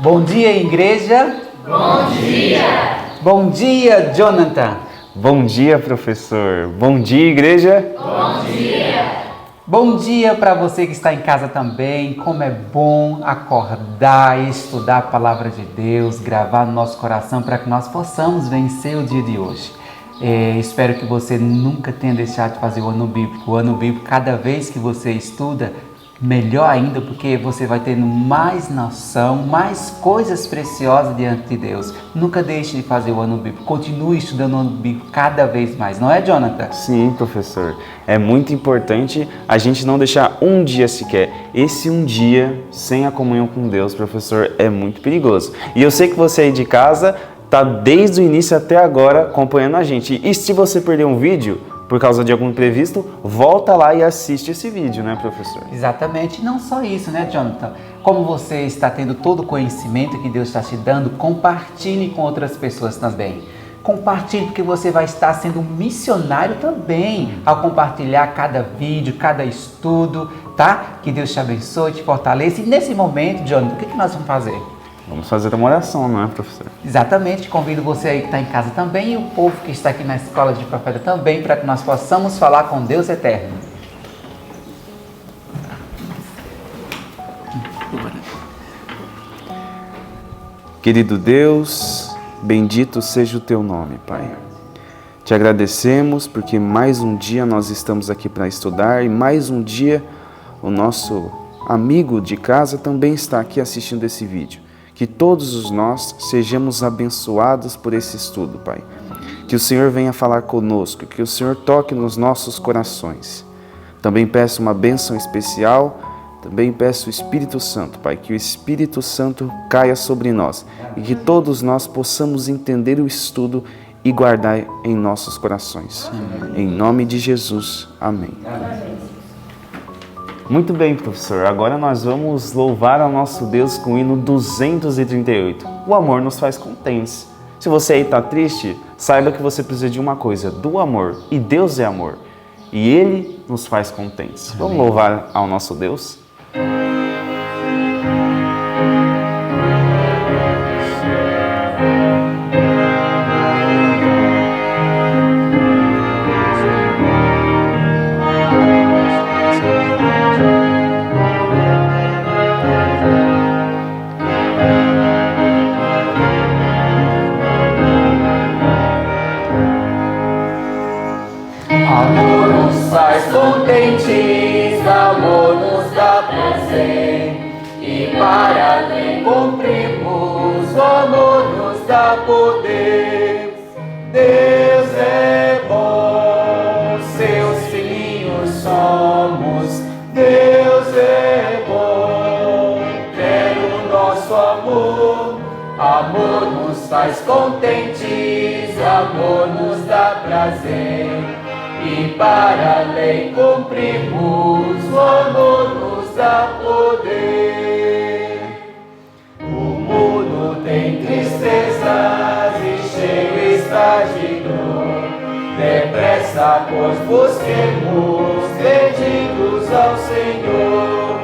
Bom dia, igreja. Bom dia. Bom dia, Jonathan. Bom dia, professor. Bom dia, igreja. Bom dia. Bom dia para você que está em casa também. Como é bom acordar e estudar a palavra de Deus, gravar no nosso coração para que nós possamos vencer o dia de hoje. Espero que você nunca tenha deixado de fazer o ano bíblico. O ano bíblico, cada vez que você estuda, melhor ainda, porque você vai tendo mais noção, mais coisas preciosas diante de Deus. Nunca deixe de fazer o ano bíblico. Continue estudando o ano bíblico cada vez mais. Não é, Jonathan? Sim, professor. É muito importante a gente não deixar um dia sequer. Esse um dia sem a comunhão com Deus, professor, é muito perigoso. E eu sei que você aí de casa está desde o início até agora acompanhando a gente. E se você perder um vídeo por causa de algum imprevisto, volta lá e assiste esse vídeo, né, professor? Exatamente. E não só isso, né, Jonathan? Como você está tendo todo o conhecimento que Deus está te dando, compartilhe com outras pessoas também. Compartilhe, porque você vai estar sendo um missionário também ao compartilhar cada vídeo, cada estudo, tá? Que Deus te abençoe, te fortaleça. E nesse momento, Jonathan, o que nós vamos fazer? Vamos fazer uma oração, não é, professor? Exatamente, convido você aí que está em casa também e o povo que está aqui na Escola de Profeta também, para que nós possamos falar com Deus eterno. Querido Deus, bendito seja o teu nome, Pai. Te agradecemos porque mais um dia nós estamos aqui para estudar e mais um dia o nosso amigo de casa também está aqui assistindo esse vídeo. Que todos nós sejamos abençoados por esse estudo, Pai. Que o Senhor venha falar conosco, que o Senhor toque nos nossos corações. Também peço uma bênção especial, também peço o Espírito Santo, Pai, que o Espírito Santo caia sobre nós e que todos nós possamos entender o estudo e guardar em nossos corações. Em nome de Jesus, amém. Muito bem, professor. Agora nós vamos louvar ao nosso Deus com o hino 238. O amor nos faz contentes. Se você aí está triste, saiba que você precisa de uma coisa, do amor. E Deus é amor. E Ele nos faz contentes. Vamos louvar ao nosso Deus? Amor nos faz contentes, amor nos dá prazer, e para além cumprimos, o amor nos dá poder. Deus é bom, seus filhinhos somos, Deus é bom, quer o nosso amor. Amor nos faz contentes, amor nos dá prazer, e para além cumprimos, o amor nos dá poder. O mundo tem tristezas e cheio está de dor. Depressa, pois busquemos, rendidos ao Senhor.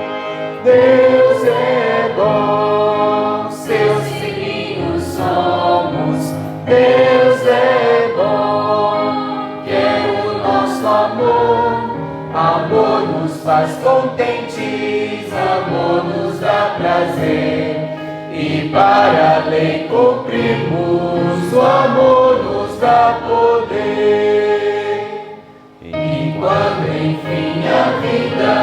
Deus é bom, seus filhinhos somos. Deus é bom, quer o nosso amor. Amor nos faz contentes, amor nos dá prazer, e para além cumprimos, o amor nos dá poder. E quando enfim a vida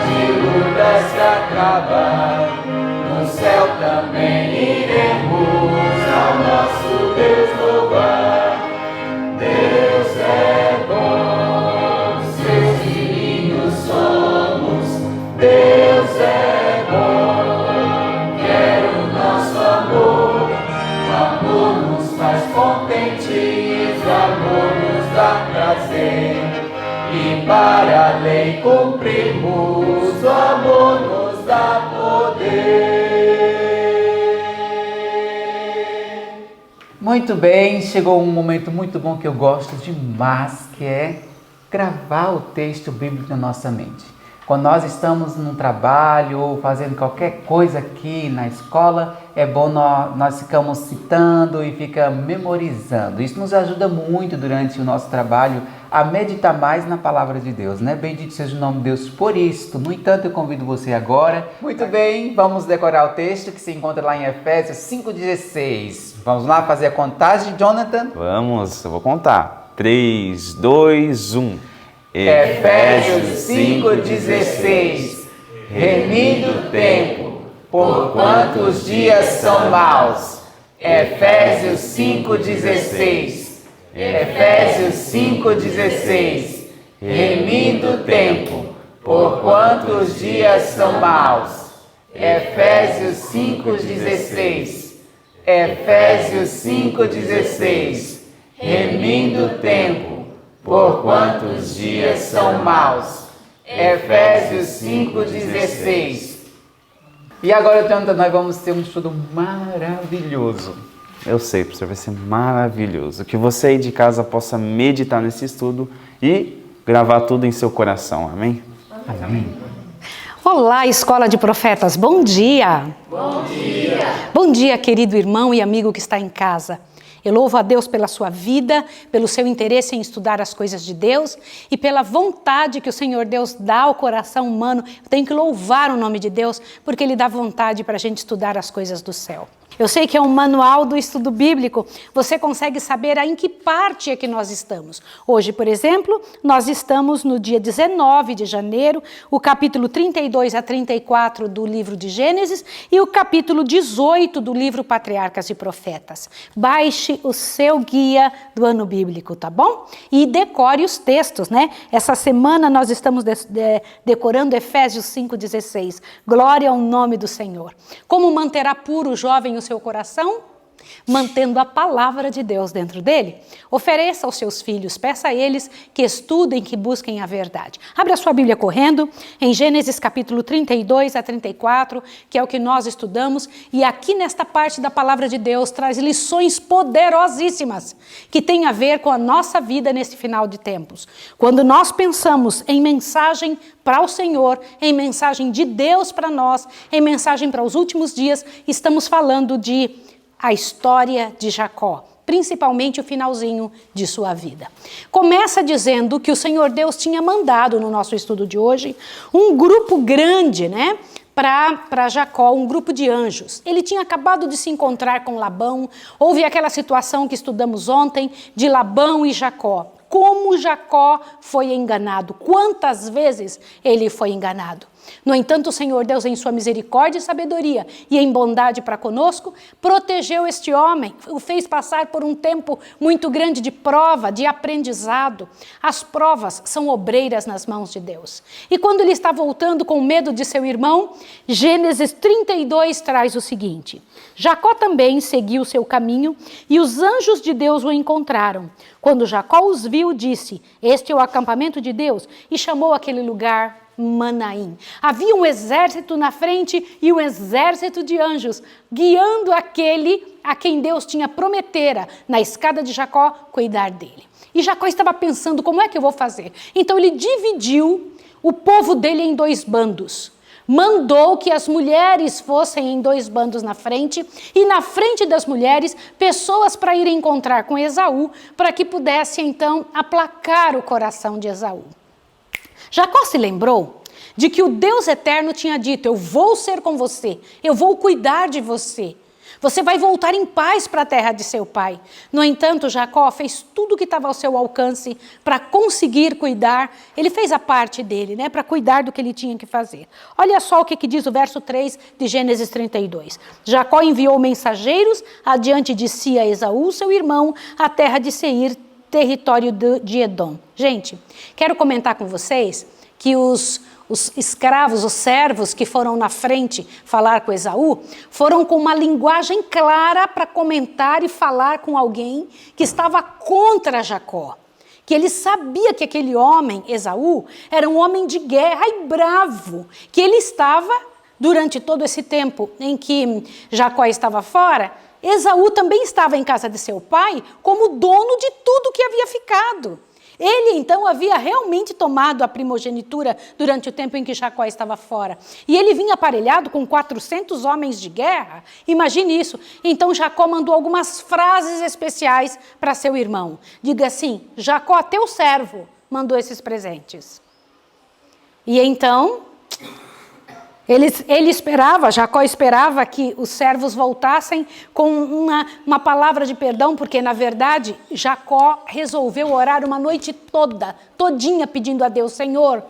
de lutas se acabar, no céu também iremos ao nosso Deus louvar. Deus é bom, seus filhinhos somos. Deus é bom, quer o nosso amor. O amor nos faz contentes, amor nos dá prazer, e para além cumprimos, o amor nos dá poder. Muito bem, chegou um momento muito bom que eu gosto demais, que é gravar o texto bíblico na nossa mente. Quando nós estamos num trabalho ou fazendo qualquer coisa aqui na escola, é bom nós ficamos citando e fica memorizando. Isso nos ajuda muito durante o nosso trabalho a meditar mais na palavra de Deus, né? Bendito seja o nome de Deus por isto. No entanto, eu convido você agora. Muito bem, vamos decorar o texto que se encontra lá em Efésios 5,16. Vamos lá fazer a contagem, Jonathan? Vamos, eu vou contar. 3, 2, 1. Efésios 5,16. Remindo o tempo, porquanto os dias são maus. Efésios 5,16. Efésios 5,16. Remindo o tempo, porquanto os dias são maus. Efésios 5,16. Efésios 5,16. Remindo o tempo, porquanto os dias são maus. Efésios 5,16. E agora, Jonathan, nós vamos ter um estudo maravilhoso. Eu sei, professor, vai ser maravilhoso. Que você aí de casa possa meditar nesse estudo e gravar tudo em seu coração. Amém? Amém. Olá, Escola de Profetas, bom dia! Bom dia! Bom dia, querido irmão e amigo que está em casa. Eu louvo a Deus pela sua vida, pelo seu interesse em estudar as coisas de Deus e pela vontade que o Senhor Deus dá ao coração humano. Eu tenho que louvar o nome de Deus porque Ele dá vontade para a gente estudar as coisas do céu. Eu sei que é um manual do estudo bíblico, você consegue saber em que parte é que nós estamos. Hoje, por exemplo, nós estamos no dia 19 de janeiro, o capítulo 32 a 34 do livro de Gênesis e o capítulo 18 do livro Patriarcas e Profetas. Baixe o seu guia do ano bíblico, tá bom? E decore os textos, né? Essa semana nós estamos decorando Efésios 5,16. Glória ao nome do Senhor. Como manterá puro o jovem o seu coração? Mantendo a palavra de Deus dentro dele. Ofereça aos seus filhos, peça a eles que estudem, que busquem a verdade. Abra a sua Bíblia correndo, em Gênesis capítulo 32 a 34, que é o que nós estudamos, e aqui nesta parte da palavra de Deus traz lições poderosíssimas, que tem a ver com a nossa vida nesse final de tempos. Quando nós pensamos em mensagem para o Senhor, em mensagem de Deus para nós, em mensagem para os últimos dias, estamos falando de a história de Jacó, principalmente o finalzinho de sua vida. Começa dizendo que o Senhor Deus tinha mandado, no nosso estudo de hoje, um grupo grande, né, para Jacó, um grupo de anjos. Ele tinha acabado de se encontrar com Labão, houve aquela situação que estudamos ontem, de Labão e Jacó. Como Jacó foi enganado, quantas vezes ele foi enganado. No entanto, o Senhor Deus, em sua misericórdia e sabedoria e em bondade para conosco, protegeu este homem, o fez passar por um tempo muito grande de prova, de aprendizado. As provas são obreiras nas mãos de Deus. E quando ele está voltando com medo de seu irmão, Gênesis 32 traz o seguinte: Jacó também seguiu o seu caminho e os anjos de Deus o encontraram. Quando Jacó os viu, disse: este é o acampamento de Deus, e chamou aquele lugar Manaim. Havia um exército na frente e um exército de anjos guiando aquele a quem Deus tinha prometera na escada de Jacó cuidar dele. E Jacó estava pensando: como é que eu vou fazer? Então ele dividiu o povo dele em dois bandos. Mandou que as mulheres fossem em dois bandos na frente e na frente das mulheres pessoas para ir encontrar com Esaú, para que pudesse então aplacar o coração de Esaú. Jacó se lembrou de que o Deus eterno tinha dito: eu vou ser com você, eu vou cuidar de você. Você vai voltar em paz para a terra de seu pai. No entanto, Jacó fez tudo o que estava ao seu alcance para conseguir cuidar. Ele fez a parte dele, né, para cuidar do que ele tinha que fazer. Olha só o que diz o verso 3 de Gênesis 32. Jacó enviou mensageiros adiante de si a Esaú, seu irmão, à terra de Seir, território de Edom. Gente, quero comentar com vocês que os escravos, os servos que foram na frente falar com Esaú, foram com uma linguagem clara para comentar e falar com alguém que estava contra Jacó. Que ele sabia que aquele homem, Esaú, era um homem de guerra e bravo, que ele estava, durante todo esse tempo em que Jacó estava fora, Esaú também estava em casa de seu pai como dono de tudo que havia ficado. Ele então havia realmente tomado a primogenitura durante o tempo em que Jacó estava fora. E ele vinha aparelhado com 400 homens de guerra. Imagine isso. Então Jacó mandou algumas frases especiais para seu irmão. Diga assim: Jacó, teu servo, mandou esses presentes. E então Jacó esperava que os servos voltassem com uma palavra de perdão, porque na verdade Jacó resolveu orar uma noite todinha pedindo a Deus: Senhor,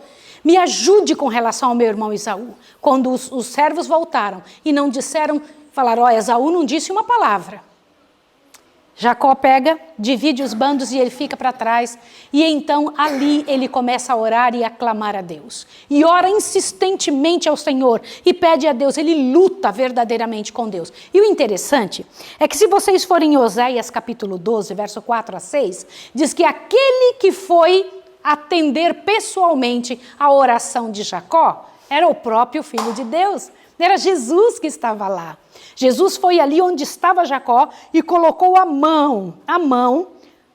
me ajude com relação ao meu irmão Esaú. Quando os servos voltaram e não disseram, falaram: ó, Esaú não disse uma palavra. Jacó pega, divide os bandos e ele fica para trás. E então ali ele começa a orar e a clamar a Deus. E ora insistentemente ao Senhor e pede a Deus. Ele luta verdadeiramente com Deus. E o interessante é que se vocês forem em Oséias capítulo 12, verso 4 a 6, diz que aquele que foi atender pessoalmente a oração de Jacó era o próprio Filho de Deus. Era Jesus que estava lá. Jesus foi ali onde estava Jacó e colocou a mão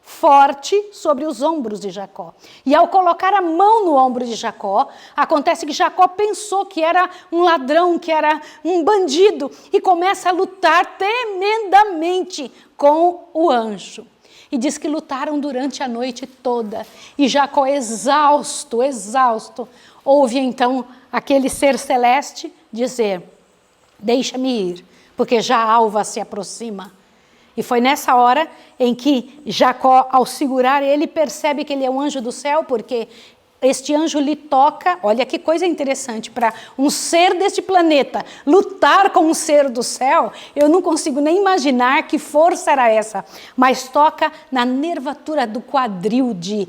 forte sobre os ombros de Jacó. E ao colocar a mão no ombro de Jacó, acontece que Jacó pensou que era um ladrão, que era um bandido, e começa a lutar tremendamente com o anjo. E diz que lutaram durante a noite toda. E Jacó, exausto, ouve então aquele ser celeste dizer: deixa-me ir, porque já a alva se aproxima. E foi nessa hora em que Jacó, ao segurar ele, percebe que ele é um anjo do céu, porque este anjo lhe toca. Olha que coisa interessante, para um ser deste planeta lutar com um ser do céu, eu não consigo nem imaginar que força era essa, mas toca na nervatura do quadril de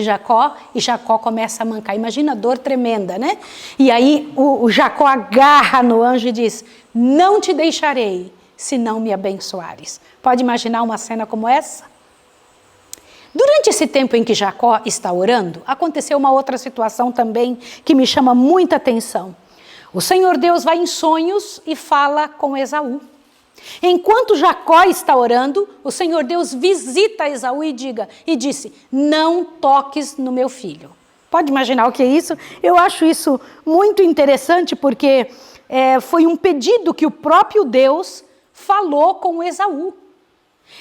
Jacó, e Jacó começa a mancar. Imagina a dor tremenda, né? E aí o Jacó agarra no anjo e diz: não te deixarei se não me abençoares. Pode imaginar uma cena como essa? Durante esse tempo em que Jacó está orando, aconteceu uma outra situação também que me chama muita atenção. O Senhor Deus vai em sonhos e fala com Esaú. Enquanto Jacó está orando, o Senhor Deus visita Esaú e disse: não toques no meu filho. Pode imaginar o que é isso? Eu acho isso muito interessante, porque foi um pedido que o próprio Deus falou com Esaú.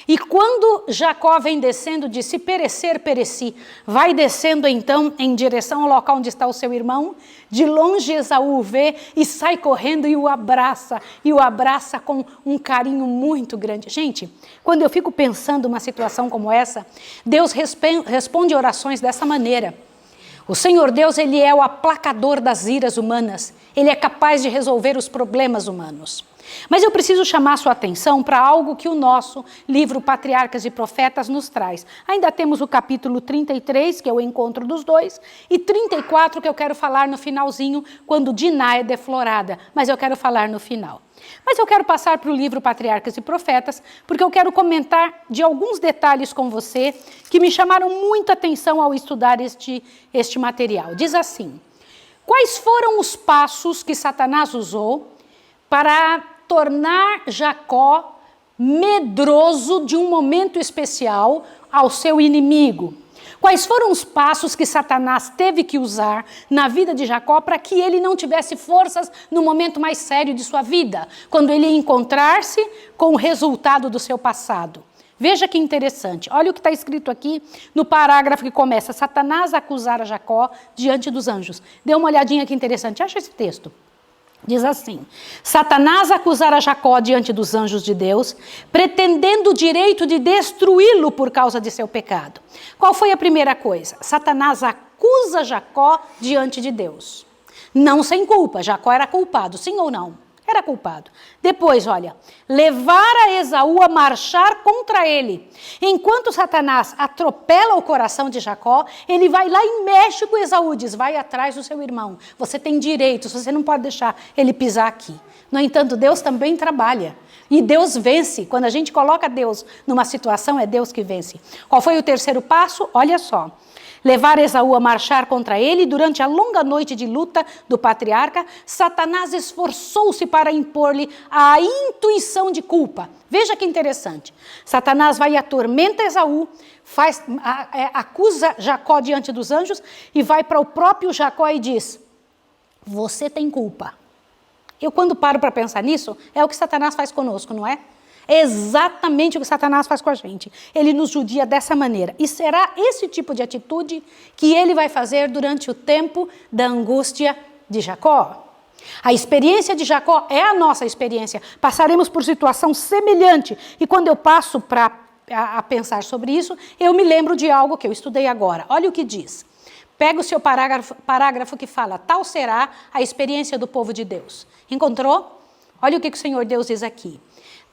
E quando Jacó vem descendo, diz: se perecer, pereci. Vai descendo então em direção ao local onde está o seu irmão. De longe Esaú o vê e sai correndo e o abraça com um carinho muito grande. Gente, quando eu fico pensando uma situação como essa, Deus responde orações dessa maneira. O Senhor Deus, Ele é o aplacador das iras humanas. Ele é capaz de resolver os problemas humanos. Mas eu preciso chamar a sua atenção para algo que o nosso livro Patriarcas e Profetas nos traz. Ainda temos o capítulo 33, que é o encontro dos dois, e 34, que eu quero falar no finalzinho, quando Diná é deflorada. Mas eu quero falar no final. Mas eu quero passar para o livro Patriarcas e Profetas, porque eu quero comentar de alguns detalhes com você que me chamaram muita atenção ao estudar este material. Diz assim: quais foram os passos que Satanás usou para tornar Jacó medroso de um momento especial ao seu inimigo? Quais foram os passos que Satanás teve que usar na vida de Jacó para que ele não tivesse forças no momento mais sério de sua vida, quando ele ia encontrar-se com o resultado do seu passado? Veja que interessante. Olha o que está escrito aqui no parágrafo que começa: Satanás acusara Jacó diante dos anjos. Dê uma olhadinha que interessante. Acha esse texto? Diz assim: Satanás acusara Jacó diante dos anjos de Deus, pretendendo o direito de destruí-lo por causa de seu pecado. Qual foi a primeira coisa? Satanás acusa Jacó diante de Deus. Não sem culpa, Jacó era culpado, sim ou não? Era culpado. Depois, olha, levar Esaú a marchar contra ele. Enquanto Satanás atropela o coração de Jacó, ele vai lá e mexe com Esaú, diz: vai atrás do seu irmão, você tem direitos, você não pode deixar ele pisar aqui. No entanto, Deus também trabalha. E Deus vence. Quando a gente coloca Deus numa situação, é Deus que vence. Qual foi o terceiro passo? Olha só. Levar Esaú a marchar contra ele. Durante a longa noite de luta do patriarca, Satanás esforçou-se para para impor-lhe a intuição de culpa. Veja que interessante. Satanás vai e atormenta Esaú, acusa Jacó diante dos anjos e vai para o próprio Jacó e diz: você tem culpa. Eu, quando paro para pensar nisso, é o que Satanás faz conosco, não é? É exatamente o que Satanás faz com a gente. Ele nos judia dessa maneira. E será esse tipo de atitude que ele vai fazer durante o tempo da angústia de Jacó. A experiência de Jacó é a nossa experiência. Passaremos por situação semelhante. E quando eu passo a pensar sobre isso, eu me lembro de algo que eu estudei agora. Olha o que diz. Pega o seu parágrafo que fala: tal será a experiência do povo de Deus. Encontrou? Olha o que o Senhor Deus diz aqui.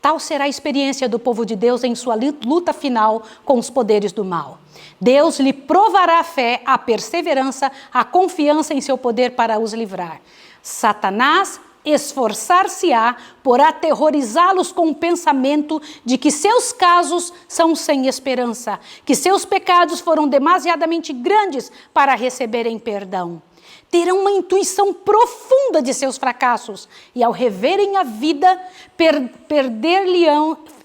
Tal será a experiência do povo de Deus em sua luta final com os poderes do mal. Deus lhe provará a fé, a perseverança, a confiança em seu poder para os livrar. Satanás esforçar-se-á por aterrorizá-los com o pensamento de que seus casos são sem esperança, que seus pecados foram demasiadamente grandes para receberem perdão. Terão uma intuição profunda de seus fracassos e, ao reverem a vida,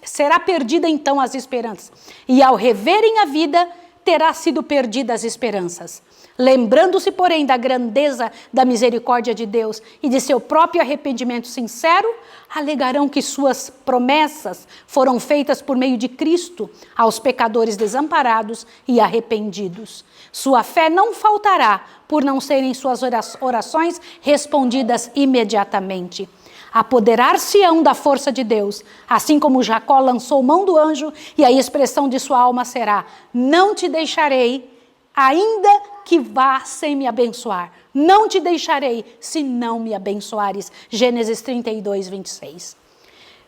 será perdida então as esperanças. E, ao reverem a vida, terá sido perdida as esperanças. Lembrando-se, porém, da grandeza da misericórdia de Deus e de seu próprio arrependimento sincero, alegarão que suas promessas foram feitas por meio de Cristo aos pecadores desamparados e arrependidos. Sua fé não faltará por não serem suas orações respondidas imediatamente. Apoderar-se-ão da força de Deus, assim como Jacó lançou mão do anjo, e a expressão de sua alma será: não te deixarei, ainda que vá sem me abençoar. Não te deixarei, se não me abençoares. Gênesis 32, 26.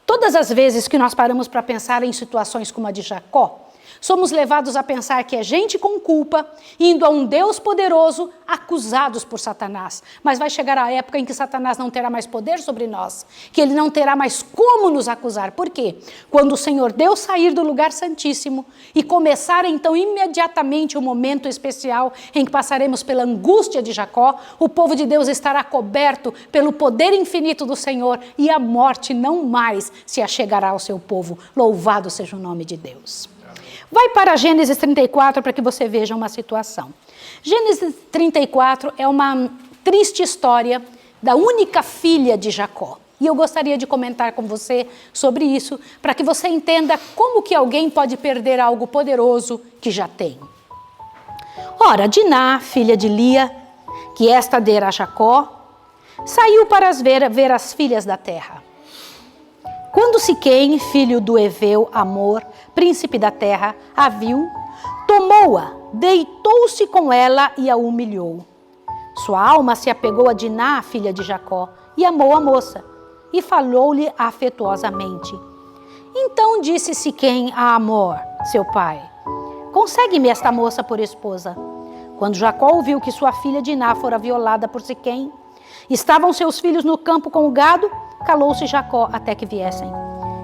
Todas as vezes que nós paramos para pensar em situações como a de Jacó, somos levados a pensar que é gente com culpa, indo a um Deus poderoso, acusados por Satanás. Mas vai chegar a época em que Satanás não terá mais poder sobre nós, que ele não terá mais como nos acusar. Por quê? Quando o Senhor Deus sair do lugar santíssimo e começar então imediatamente o momento especial em que passaremos pela angústia de Jacó, o povo de Deus estará coberto pelo poder infinito do Senhor e a morte não mais se achegará ao seu povo. Louvado seja o nome de Deus. Vai para Gênesis 34 para que você veja uma situação. Gênesis 34 é uma triste história da única filha de Jacó. E eu gostaria de comentar com você sobre isso, para que você entenda como que alguém pode perder algo poderoso que já tem. Ora, Diná, filha de Lia, que esta dera a Jacó, saiu para ver as filhas da terra. Quando Siquém, filho do Eveu Amor, príncipe da terra, a viu, tomou-a, deitou-se com ela e a humilhou. Sua alma se apegou a Diná, filha de Jacó, e amou a moça, e falou-lhe afetuosamente. Então disse Siquém a Amor, seu pai: consegue-me esta moça por esposa. Quando Jacó ouviu que sua filha Diná fora violada por Siquém, estavam seus filhos no campo com o gado, calou-se Jacó até que viessem.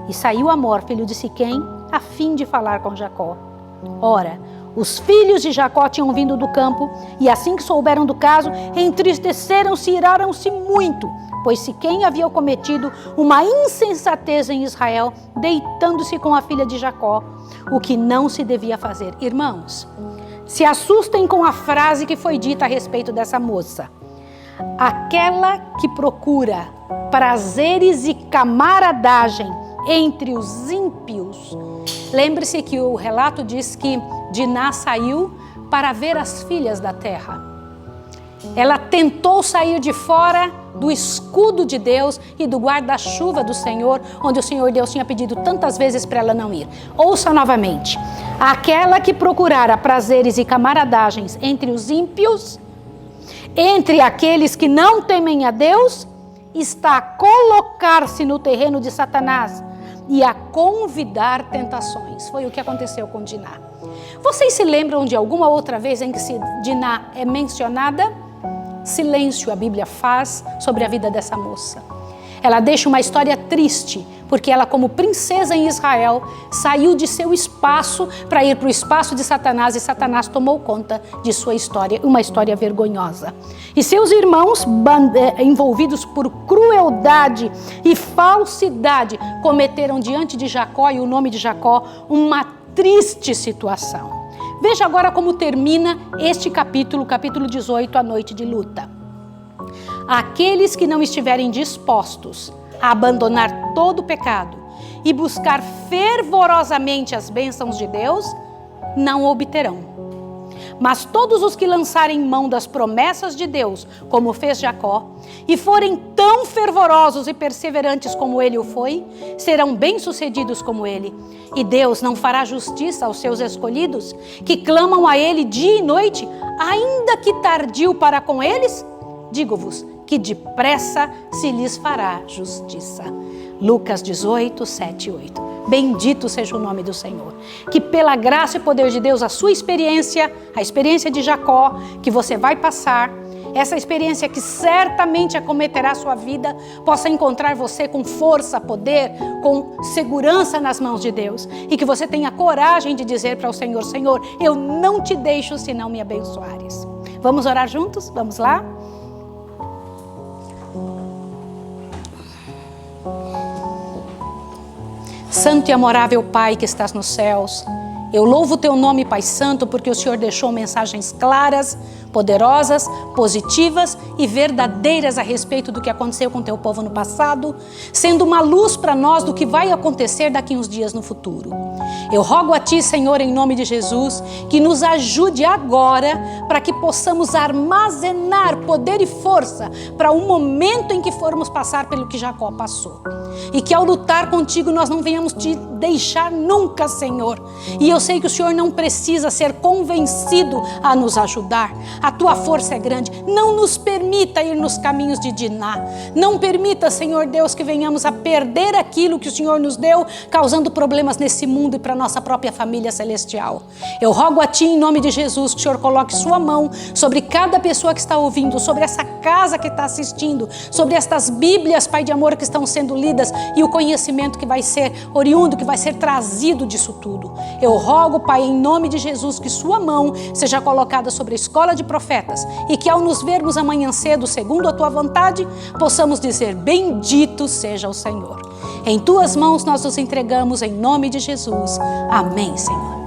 E saiu Amor, filho de Siquém, a fim de falar com Jacó. Ora, os filhos de Jacó tinham vindo do campo, e assim que souberam do caso, entristeceram-se e iraram-se muito, pois Siquém havia cometido uma insensatez em Israel, deitando-se com a filha de Jacó, o que não se devia fazer. Irmãos, se assustem com a frase que foi dita a respeito dessa moça. Aquela que procura prazeres e camaradagem entre os ímpios. Lembre-se que o relato diz que Diná saiu para ver as filhas da terra. Ela tentou sair de fora do escudo de Deus e do guarda-chuva do Senhor, onde o Senhor Deus tinha pedido tantas vezes para ela não ir. Ouça novamente. Aquela que procurara prazeres e camaradagens entre os ímpios, entre aqueles que não temem a Deus, está a colocar-se no terreno de Satanás e a convidar tentações. Foi o que aconteceu com Diná. Vocês se lembram de alguma outra vez em que Diná é mencionada? Silêncio a Bíblia faz sobre a vida dessa moça. Ela deixa uma história triste, porque ela, como princesa em Israel, saiu de seu espaço para ir para o espaço de Satanás, e Satanás tomou conta de sua história, uma história vergonhosa. E seus irmãos, envolvidos por crueldade e falsidade, cometeram diante de Jacó e o nome de Jacó uma triste situação. Veja agora como termina este capítulo 18, a noite de luta. Aqueles que não estiverem dispostos a abandonar todo o pecado e buscar fervorosamente as bênçãos de Deus, não obterão. Mas todos os que lançarem mão das promessas de Deus, como fez Jacó, e forem tão fervorosos e perseverantes como ele o foi, serão bem-sucedidos como ele. E Deus não fará justiça aos seus escolhidos, que clamam a ele dia e noite, ainda que tardio para com eles? Digo-vos que depressa se lhes fará justiça. Lucas 18, 7 e 8. Bendito seja o nome do Senhor. Que pela graça e poder de Deus, a sua experiência, a experiência de Jacó, que você vai passar, essa experiência que certamente acometerá a sua vida, possa encontrar você com força, poder, com segurança nas mãos de Deus. E que você tenha coragem de dizer para o Senhor: Senhor, eu não te deixo se não me abençoares. Vamos orar juntos? Vamos lá? Santo e amorável Pai que estás nos céus, eu louvo o teu nome, Pai Santo, porque o Senhor deixou mensagens claras, poderosas, positivas e verdadeiras a respeito do que aconteceu com o teu povo no passado, sendo uma luz para nós do que vai acontecer daqui uns dias no futuro. Eu rogo a Ti, Senhor, em nome de Jesus, que nos ajude agora para que possamos armazenar poder e força para o momento em que formos passar pelo que Jacó passou. E que ao lutar contigo nós não venhamos te deixar nunca, Senhor. E eu sei que o Senhor não precisa ser convencido a nos ajudar. A tua força é grande. Não nos permita ir nos caminhos de Diná. Não permita, Senhor Deus, que venhamos a perder aquilo que o Senhor nos deu, causando problemas nesse mundo e para nossa própria família celestial. Eu rogo a Ti, em nome de Jesus, que o Senhor coloque sua mão sobre cada pessoa que está ouvindo, sobre essa casa que está assistindo, sobre estas Bíblias, Pai de amor, que estão sendo lidas e o conhecimento que vai ser oriundo, que vai ser trazido disso tudo. Eu rogo, Pai, em nome de Jesus, que sua mão seja colocada sobre a escola de profetas e que ao nos vermos amanhã cedo, segundo a tua vontade, possamos dizer: bendito seja o Senhor. Em tuas mãos nós nos entregamos em nome de Jesus. Amém, Senhor.